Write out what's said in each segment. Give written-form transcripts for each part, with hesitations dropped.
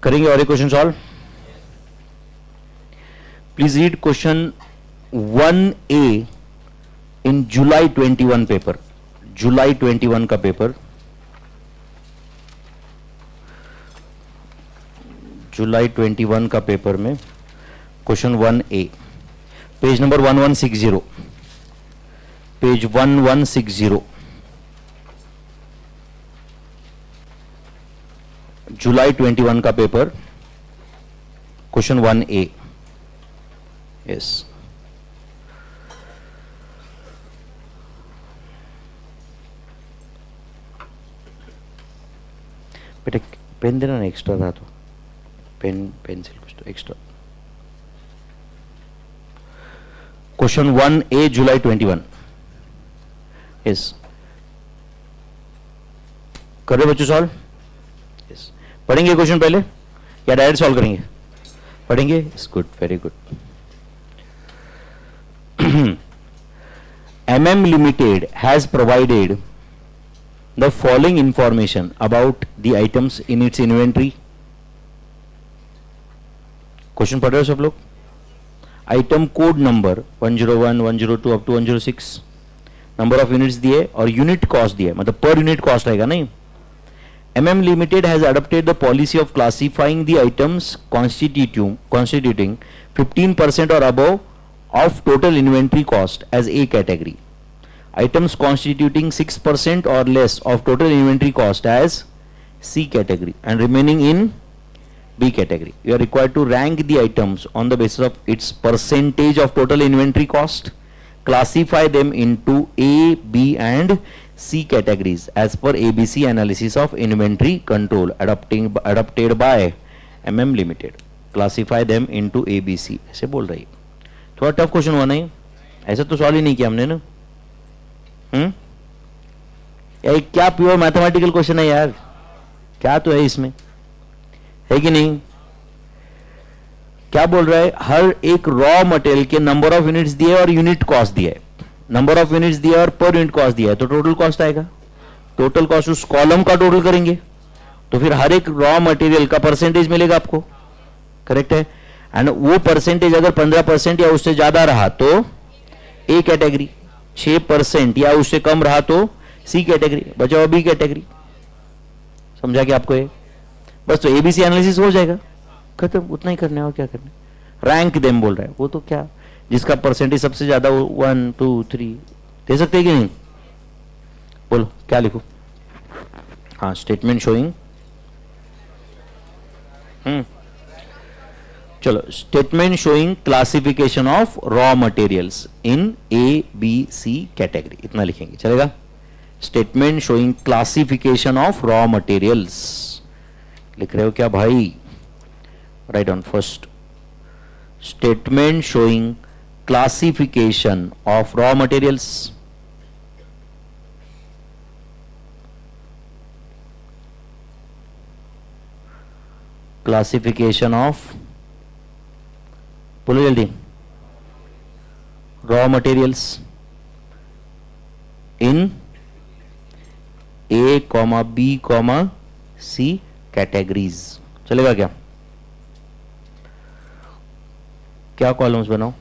करेंगे और एक question solve. Please read question 1A in July 21 paper. जुलाई 21 का पेपर, जुलाई 21 का पेपर में question 1A, page number 1160, page 1160, जुलाई 21 का पेपर, क्वेश्चन 1A. यस, बेटा पेन देना ना, एक्स्ट्रा रहा तो पेन पेंसिल कुछ तो एक्स्ट्रा. क्वेश्चन 1A जुलाई 21. यस, कर रहे बच्चों सॉल्व? यस, पढ़ेंगे क्वेश्चन पहले या डायरेक्ट सॉल्व करेंगे? पढ़ेंगे. Good, very good. MM Limited has provided the following information about the items in its inventory. Question पढ़ रहे हो सब लोग? Item code number 101, 102 up to 106, number of units दिए और यूनिट कॉस्ट दिए, मतलब पर यूनिट कॉस्ट रहेगा नहीं. MM Limited has adopted the policy of classifying the items constituting 15% or above of total inventory cost as A category. Items constituting 6% or less of total inventory cost as C category and remaining in B category. You are required to rank the items on the basis of its percentage of total inventory cost, classify them into A, B and C categories as per ABC analysis of inventory control adopted by MM Limited. Classify them into A, B, C. ऐसे बोल रही है. थोड़ा tough question हुआ नहीं? ऐसा तो solve ही नहीं किया हमने ना. यार क्या प्योर मैथमेटिकल क्वेश्चन है यार, क्या तो है इसमें, है कि नहीं? क्या बोल रहा है? हर एक रॉ मटेरियल के नंबर ऑफ यूनिट्स दिए और यूनिट कॉस्ट दिया है. नंबर ऑफ यूनिट्स दिया और पर यूनिट कॉस्ट दिया है, तो टोटल कॉस्ट आएगा. टोटल कॉस्ट उस कॉलम का टोटल करेंगे तो फिर हर एक रॉ मटेरियल का परसेंटेज मिलेगा आपको. करेक्ट है. एंड वो परसेंटेज अगर 15% या उससे ज्यादा रहा तो ए कैटेगरी, 6% या उससे कम रहा तो सी कैटेगरी, बचा हुआ बी कैटेगरी. समझा क्या आपको ये? बस तो एबीसी एनालिसिस हो जाएगा, खत्म. उतना ही करना है और क्या करना है. रैंक देम बोल रहा है, वो तो क्या, जिसका परसेंटेज सबसे ज्यादा 1, 2, 3 दे सकते हैं कि नहीं? बोलो क्या लिखो? हाँ, स्टेटमेंट शोइंग. चलो, statement showing classification of raw materials in A B C category, इतना लिखेंगे चलेगा. Statement showing classification of raw materials लिख रहे हो क्या भाई? Right on first. Statement showing classification of raw materials. Classification of, बोलो जल्दी, raw materials in A comma B comma C categories. चलेगा क्या? क्या कॉलम्स बनाओ?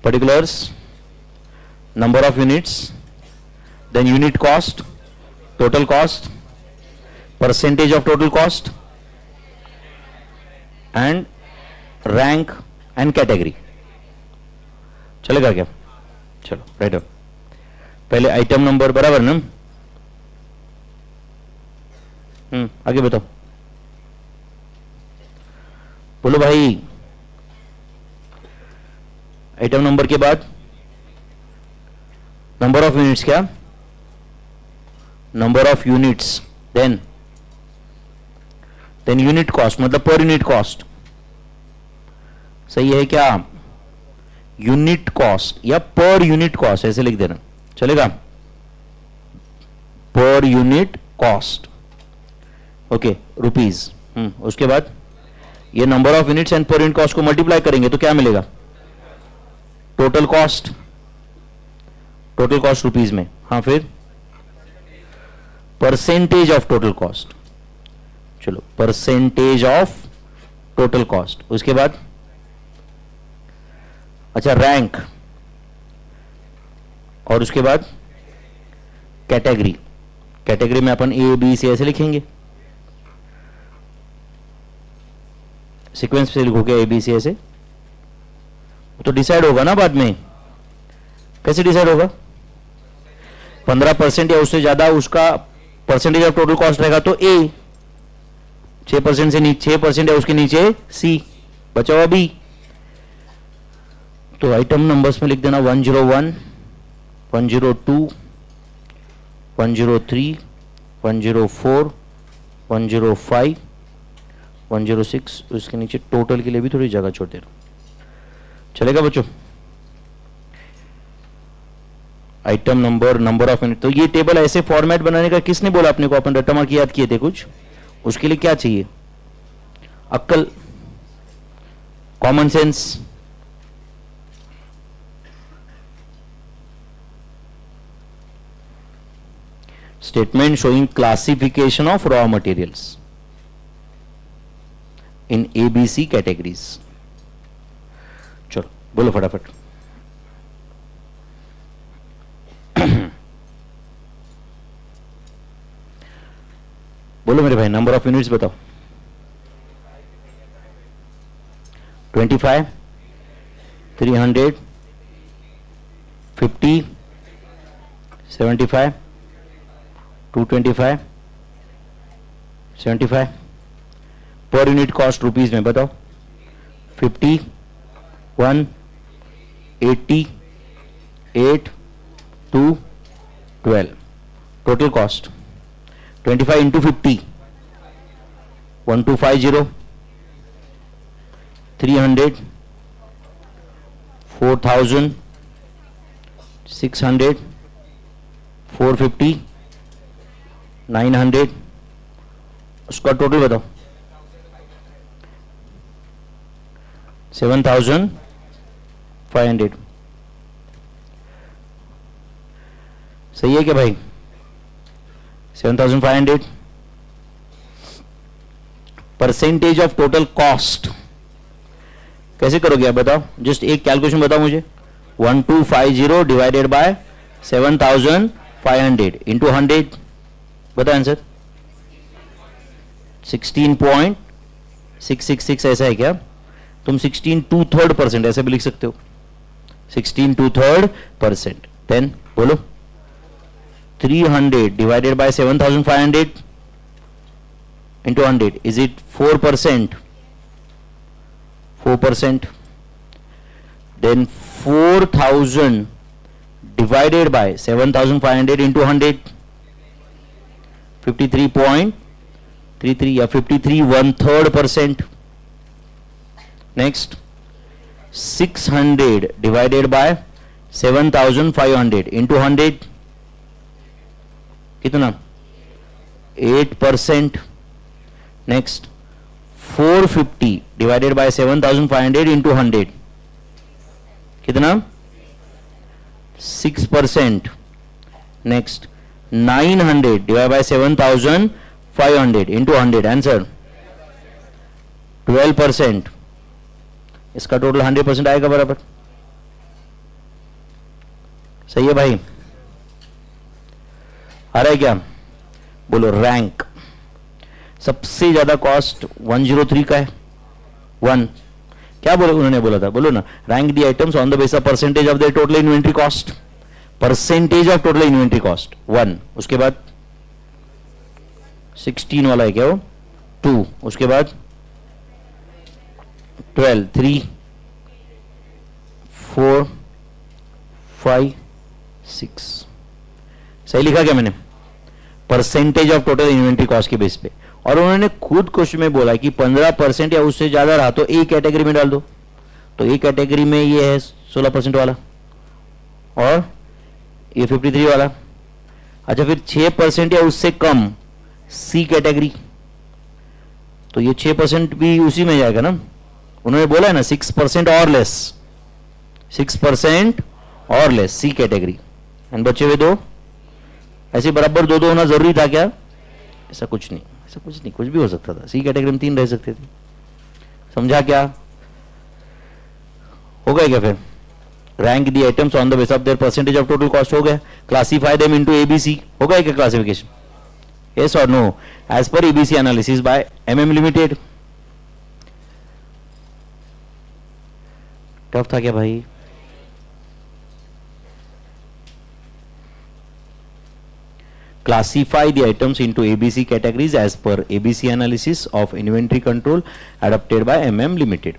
Particulars, number of units, then unit cost, total cost, percentage of total cost and rank and category. चलेगा क्या? चलो right up. पहले आइटम नंबर बराबर ना? आगे बताओ, बोलो भाई. आइटम नंबर के बाद नंबर ऑफ यूनिट्स, क्या? Number of units, then unit cost, मतलब पर यूनिट कॉस्ट. सही है क्या? यूनिट कॉस्ट या पर यूनिट कॉस्ट ऐसे लिख देना, चलेगा? Per unit cost, okay, rupees. उसके बाद ये number of units and per unit cost को मल्टीप्लाई करेंगे तो क्या मिलेगा? Total cost. Total cost rupees में. हाँ, फिर परसेंटेज ऑफ टोटल कॉस्ट. चलो परसेंटेज ऑफ टोटल कॉस्ट, उसके बाद अच्छा रैंक, और उसके बाद कैटेगरी। कैटेगरी में अपन ए बी सी ऐसे लिखेंगे, सीक्वेंस से लिखोगे ए बी सी ऐसे, तो डिसाइड होगा ना बाद में। कैसे डिसाइड होगा? 15% या उससे ज्यादा उसका परसेंटेज ऑफ टोटल कॉस्ट रहेगा तो ए, 6% से नीचे 6% या उसके नीचे सी, बचा हुआ बी। तो आइटम नंबर्स में लिख देना 101, 102, 103, 104, 105, 106, उसके नीचे टोटल के लिए भी थोड़ी जगह छोड़ देना, चलेगा बच्चों? Item number, number of unit. तो ये टेबल ऐसे फॉर्मेट बनाने का किसने बोला अपने को? अपन रट्टा मार के याद किए थे कुछ, उसके लिए क्या चाहिए? अक्ल, common sense. Statement showing classification of raw materials in ABC categories. चलो बोलो फटाफट। बोलो मेरे भाई, नंबर ऑफ यूनिट्स बताओ। 25, 300, 50, 75, 225, 75। पर यूनिट कॉस्ट रुपीज में बताओ। 50, 1, 80, 8, 2, 12। Total cost 25 into 50, 1250, 300, 4000, 600, 450, 900। उसका टोटल बताओ। 7500। सही है क्या भाई? 7500। परसेंटेज ऑफ टोटल कॉस्ट कैसे करोगे आप बताओ? जस्ट एक कैलकुलेशन बताओ मुझे। 1250 डिवाइडेड बाय 7500 इंटू 100, बताओ आंसर। 16.666 ऐसा है क्या? तुम 16/2 ऐसे भी लिख सकते हो, 16/2 देन बोलो 300 divided by 7500 into 100, is it 4%? 4%. Then 4000 divided by 7500 into 100, 53.33 या 53 1/3%. Next 600 divided by 7500 into 100, कितना? 8%. Next 450 divided by 7500 into 100, कितना? 6%. Next 900 divided by 7500 into 100, answer 12%. इसका टोटल 100% आएगा बराबर। सही है भाई? आ रहा है क्या? बोलो रैंक। सबसे ज्यादा कॉस्ट 103 का है, 1। क्या बोले उन्होंने बोला था? बोलो ना। Rank the items on the base of percentage of the total inventory cost. Percentage of total inventory cost 1। उसके बाद 16 वाला है क्या वो? 2। उसके बाद 12, 3, 4, 5, 6। सही लिखा क्या मैंने? Percentage of total inventory cost के बेस पे। और उन्होंने खुद क्वेश्चन में बोला कि 15% या उससे ज्यादा रहा तो ए कैटेगरी में डाल दो। तो ए कैटेगरी में ये है 16% वाला और ये 53 वाला। अच्छा फिर 6% या उससे कम सी कैटेगरी, तो ये 6% भी उसी में जाएगा ना। उन्होंने बोला है ना 6% और लेस, 6% और लेस सी कैटेगरी। एंड बचे हुए दो ऐसे बराबर दो होना जरूरी था क्या? ऐसा कुछ नहीं, ऐसा कुछ नहीं, कुछ भी हो सकता था, सी कैटेगरी में 3 रह सकते थे। समझा क्या? हो गया क्या फिर? Rank the items on the base of their percentage of total cost हो गया। क्लासीफाई देम इनटू एबीसी हो गया क्या क्लासिफिकेशन? यस और no? As per ABC analysis by MM limited. Tough था क्या भाई? Classify the items into ABC categories as per ABC analysis of inventory control adopted by MM Limited.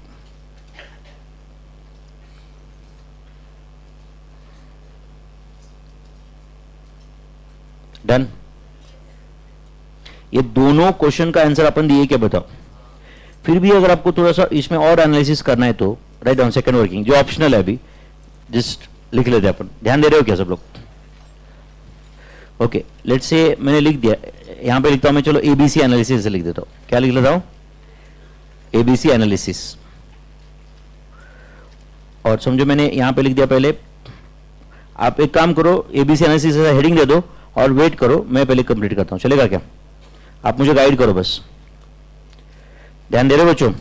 Done. ये दोनों question का आंसर अपन दिए क्या बताओ? फिर भी अगर आपको थोड़ा सा इसमें और एनालिसिस करना है तो राइट डाउन सेकंड वर्किंग, जो ऑप्शनल है अभी, जस्ट लिख लेते हैं अपन। ध्यान दे रहे हो क्या सब लोग? ओके, लेट्स से मैंने लिख दिया, यहां पे लिखता हूं मैं, चलो एबीसी एनालिसिस से लिख देता हूं। क्या लिख लेता हूं? ABC analysis. और समझो मैंने यहां पे लिख दिया पहले। आप एक काम करो, एबीसी एनालिसिस हेडिंग दे दो और वेट करो, मैं पहले कंप्लीट करता हूं, चलेगा क्या? आप मुझे गाइड करो बस। ध्यान दे रहे हो बच्चों?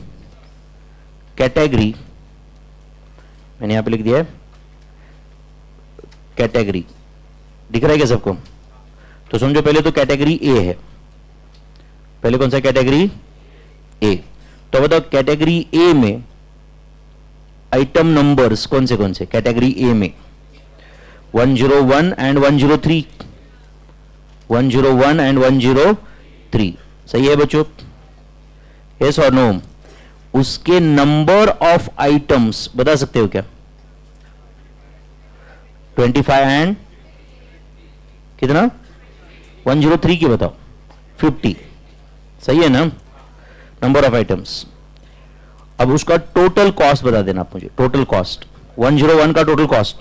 कैटेगरी मैंने यहां पे लिख दिया है, कैटेगरी दिख रहा है क्या सबको? तो समझो पहले तो कैटेगरी ए है। पहले कौन सा? Category A. तो बताओ कैटेगरी ए में आइटम नंबर्स कौन से? कैटेगरी ए में 101 एंड 103, 101 एंड 103, सही है बच्चों? यस और नो? उसके नंबर ऑफ आइटम्स बता सकते हो क्या? 25 एंड कितना? 103 की बताओ। 50, सही है ना? Number of items. अब उसका टोटल कॉस्ट बता देना आप मुझे, टोटल कॉस्ट। 101 का टोटल कॉस्ट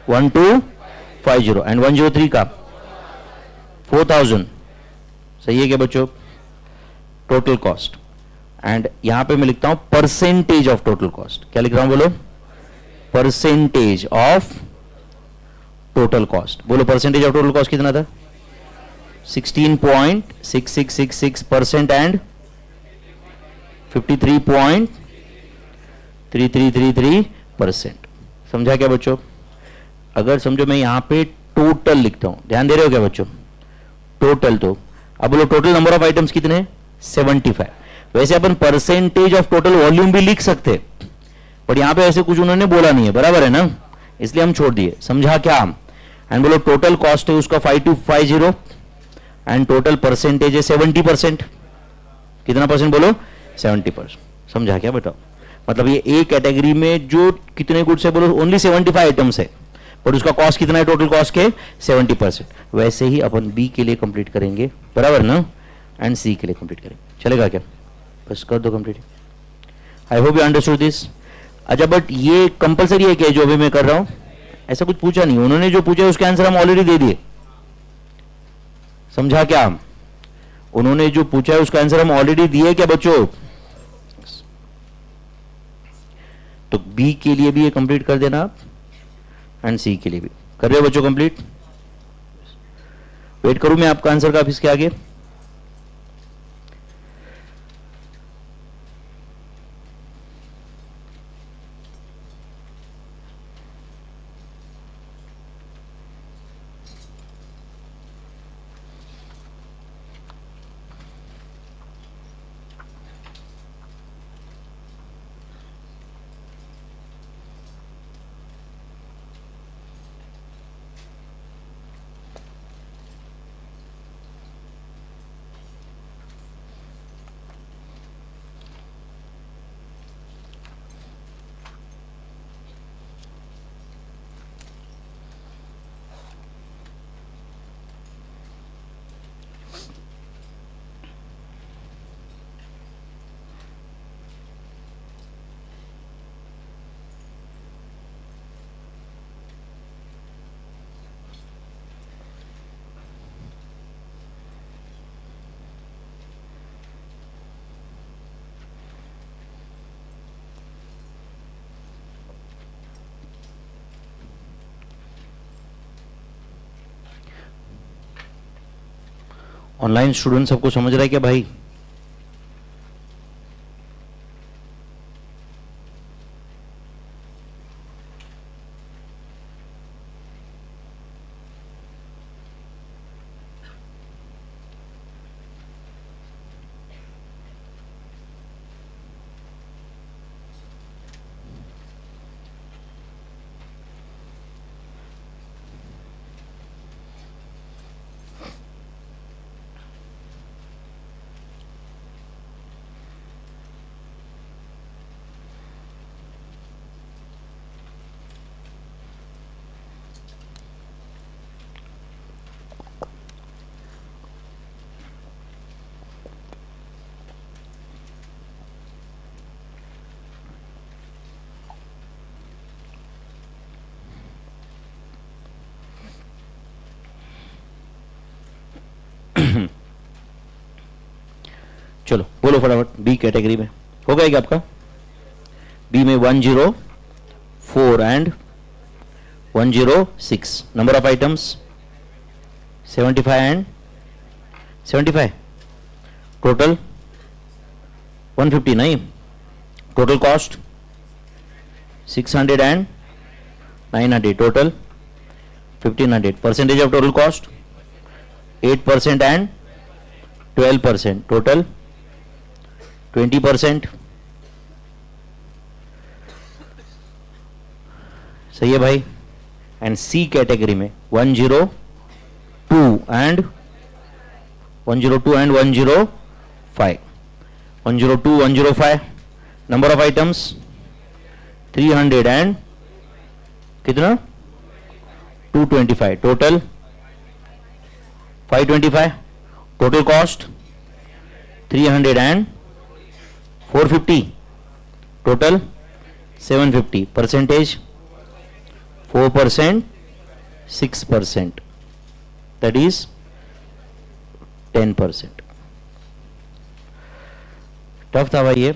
1250 एंड 103 का 4000, सही है क्या बच्चों? Total cost. एंड यहां पे मैं लिखता हूं परसेंटेज ऑफ टोटल कॉस्ट। क्या लिख रहा हूं बोलो? Percentage of total cost. बोलो परसेंटेज ऑफ टोटल कॉस्ट कितना था? 16.6666% एंड 53.3333%। समझा क्या बच्चों? अगर समझो मैं यहां पे टोटल लिखता हूं, ध्यान दे रहे हो क्या बच्चों? टोटल, तो अब बोलो टोटल नंबर ऑफ आइटम्स कितने? 75। वैसे अपन परसेंटेज ऑफ टोटल वॉल्यूम भी लिख सकते, पर यहां पे ऐसे कुछ उन्होंने बोला नहीं है, बराबर है ना? इसलिए हम छोड़ दिए। समझा क्या? एंड बोलो टोटल कॉस्ट है उसका 5250 एंड टोटल परसेंटेज है 70%। कितना परसेंट बोलो? 70%। समझा क्या बताओ? मतलब ये ए कैटेगरी में जो कितने गुड्स है बोलो? ओनली 75 आइटम्स है, पर उसका कॉस्ट कितना है टोटल कॉस्ट के? 70%। वैसे ही अपन बी के लिए कंप्लीट करेंगे, बराबर ना? एंड सी के लिए कंप्लीट करेंगे, चलेगा क्या? बस कर दो complete. I hope you understood this. अच्छा, बट ये कंपलसरी है क्या जो अभी मैं कर रहा हूं? ऐसा कुछ पूछा नहीं, उन्होंने जो पूछा उसके आंसर हम ऑलरेडी दे दिए। समझा क्या? उन्होंने जो पूछा है उसका आंसर हम ऑलरेडी दिए क्या बच्चों? तो बी के लिए भी ये कंप्लीट कर देना आप, एंड सी के लिए भी कर रहे हो बच्चों कंप्लीट? वेट करूं मैं आपका आंसर का इसके आगे? ऑनलाइन स्टूडेंट सबको समझ रहा है क्या भाई? चलो बोलो फटाफट, बी कैटेगरी में होगा क्या आपका? बी में 104 and 106, number of items 75 and 75, total 150 नहीं, total cost 600 and 900, total 1500, percentage of total cost 8% and 12%, total 20%। सही है भाई। एंड सी कैटेगरी में 102 and 105, 102 105, number of items 300 and कितना 225, total 525, total cost 300 and 450, total 750, percentage 4%, 6%, that is 10%। Tough था भाई ये,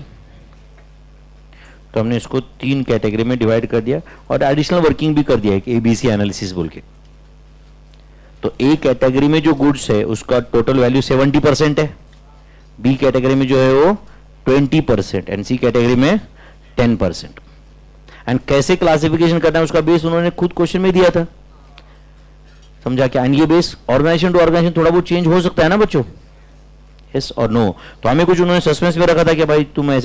तो हमने इसको 3 कैटेगरी में डिवाइड कर दिया और एडिशनल वर्किंग भी कर दिया है, एबीसी एनालिसिस बोल के। तो ए कैटेगरी में जो गुड्स है उसका टोटल वैल्यू 70% है, बी कैटेगरी में जो है वो 20% एंड सी कैटेगरी में 10%। एंड कैसे क्लासिफिकेशन करना है उसका बेस उन्होंने खुद क्वेश्चन में दिया था, समझा क्या? एंड ये बेस ऑर्गेनाइजेशन टू ऑर्गेनाइजेशन थोड़ा बहुत चेंज हो सकता है ना बच्चों, यस और नो। तो हमें कुछ उन्होंने सस्पेंस में रखा था कि भाई तुम ऐसे